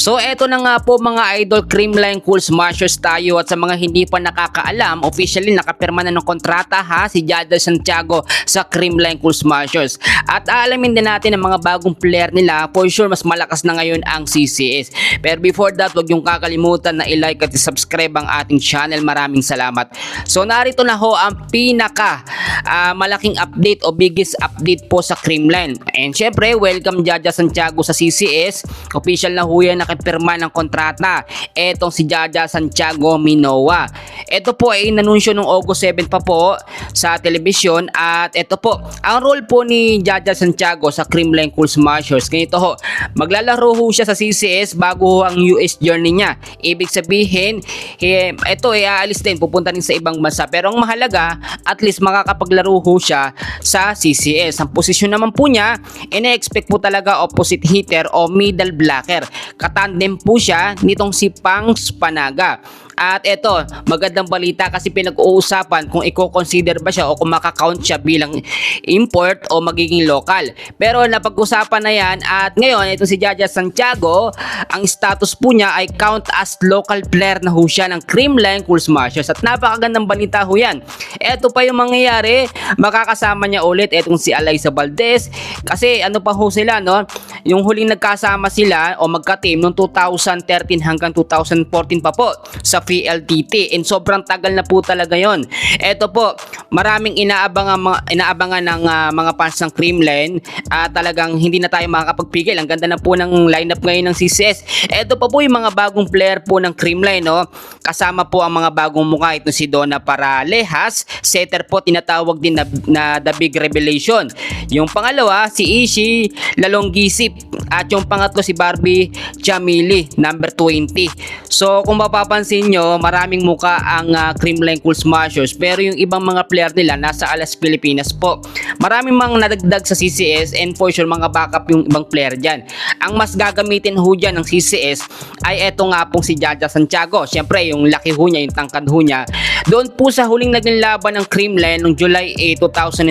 So eto na nga po mga idol, Creamline Cool Smashers tayo, at sa mga hindi pa nakakaalam, officially nakapirma na ng kontrata si Jadel Santiago sa Creamline Cool Smashers. At aalamin din natin ang mga bagong player nila. For sure mas malakas na ngayon ang CCS. Pero before that, huwag yung kakalimutan na i-like at i-subscribe ang ating channel. Maraming salamat. So narito na ho ang pinaka malaking update o biggest update po sa Creamline. And syempre, welcome Jadel Santiago sa CCS. Official na ho yan, nakipirma ng kontrata etong si Jadel Santiago Minoa. Ito po ay inanunsyo noong August 7 pa po sa telebisyon, at ito po ang role po ni Jadel Santiago sa Creamline Cool Smashers. Ganito ho, maglalaro ho siya sa CCS bago ho ang US journey niya. Ibig sabihin, ito ay aalis din, pupunta rin sa ibang bansa, pero ang mahalaga, at least makakapaglaro ho siya sa CCS. Ang posisyon naman po niya, ina-expect po talaga opposite hitter o middle blocker. Katandem po siya nitong si Pangs Panaga. At eto, magandang balita kasi pinag-uusapan kung i-consider ba siya o kung makakount siya bilang import o magiging local. Pero napag-usapan na yan, at ngayon ito si Jadel Santiago, ang status po niya ay count as local player na ho siya ng Creamline Cool Smashers. At napakagandang balita ho yan. Eto pa yung mangyayari, makakasama niya ulit etong si Alyssa Valdez, kasi ano pa ho sila, no? Yung huling nagkasama sila o magka-team noong 2013 hanggang 2014 pa po sa PLDT, and sobrang tagal na po talaga yon. Ito po, maraming inaabangan ng mga fans ng Creamline, talagang hindi na tayo makakapagpigil. Ang ganda na po ng lineup ngayon ng CCS. Ito pa po yung mga bagong player po ng Creamline, no? Kasama po ang mga bagong mukha, ito si Donna Paralejas, setter po, tinatawag din na The Big Revelation. Yung pangalawa si Ishi Lalonggisip, at yung pangatlo si Barbie Chamili, number 20. So kung mapapansin nyo, maraming muka ang Creamline Cool Smashers, pero yung ibang mga player nila nasa Alas Pilipinas po. Maraming mga nadagdag sa CCS, and for sure mga backup yung ibang player dyan. Ang mas gagamitin ho dyan ng CCS ay eto nga pong si Jadel Santiago. Siyempre yung laki ho niya, yung tangkad ho niya. Doon po sa huling naging laban ng Creamline noong July 8,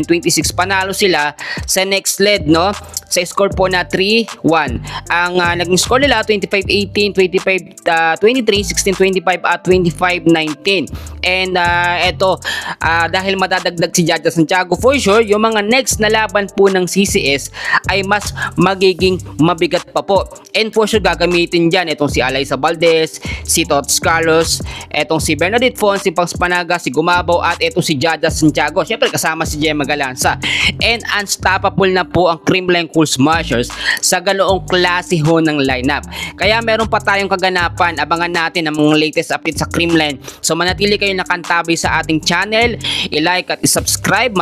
2026, panalo sila sa next leg, no? Sa score po na 3-1. Ang naging score nila 25-18, 25-23, 16-25 at 25-19. And eto, dahil madadagdag si Jadel Santiago, for sure yung mga next na laban po ng CCS ay mas magiging mabigat pa po. And for sure gagamitin dyan etong si Alyssa Valdez, si Tots Carlos, etong si Bernadette Fon, si Pangs Panaga, si Gumabaw, at etong si Jadel Santiago. Siyempre kasama si Gemma Galanza. And unstoppable na po ang Creamline Cool Smashers sa ganoong klase ho ng lineup. Kaya meron pa tayong kaganapan. Abangan natin ang mga latest update sa Creamline. So manatili kayo nakantabay sa ating channel, i-like at i-subscribe.